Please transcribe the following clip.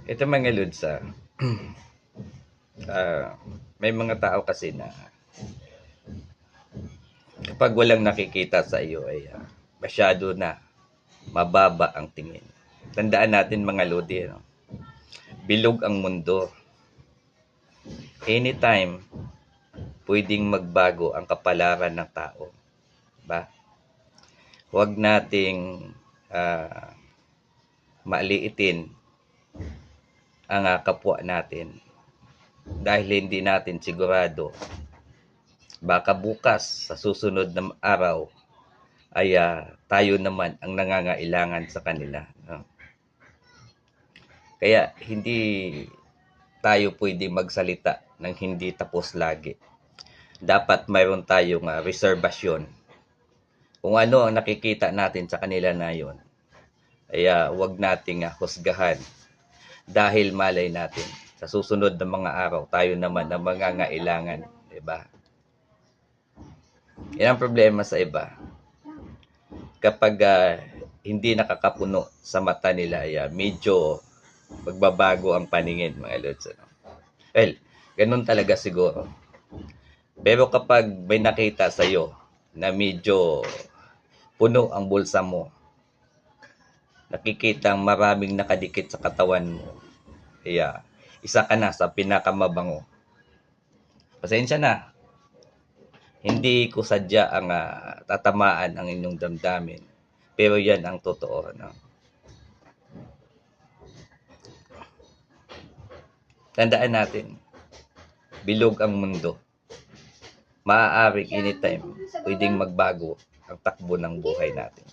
Ito mga lods, may mga tao kasi na kapag walang nakikita sa iyo ay masyado na mababa ang tingin. Tandaan natin mga lodi, no? Bilog ang mundo. Anytime, pwedeng magbago ang kapalaran ng tao. Ba? Huwag nating maliitin ang kapwa natin dahil hindi natin sigurado baka bukas sa susunod na araw ay tayo naman ang nangangailangan sa kanila, no? Kaya hindi tayo pwede magsalita ng hindi tapos lagi. Dapat mayroon tayong reservasyon. Kung ano ang nakikita natin sa kanila na yon, ay huwag nating husgahan dahil malay natin sa susunod na mga araw tayo naman ang mangangailangan, di ba? Yan ang problema sa iba. Kapag hindi nakakapuno sa mata nila, medyo magbabago ang paningin, mga lods. Ano? Well, ganun talaga siguro. Pero kapag may nakita sa'yo na medyo puno ang bulsa mo, nakikita maraming nakadikit sa katawan mo, isa ka na sa pinakamabango. Pasensya na. Hindi ko sadya ang tatamaan ang inyong damdamin. Pero yan ang totoo. No? Tandaan natin, bilog ang mundo. Maaaring anytime, pwedeng magbago ang takbo ng buhay natin.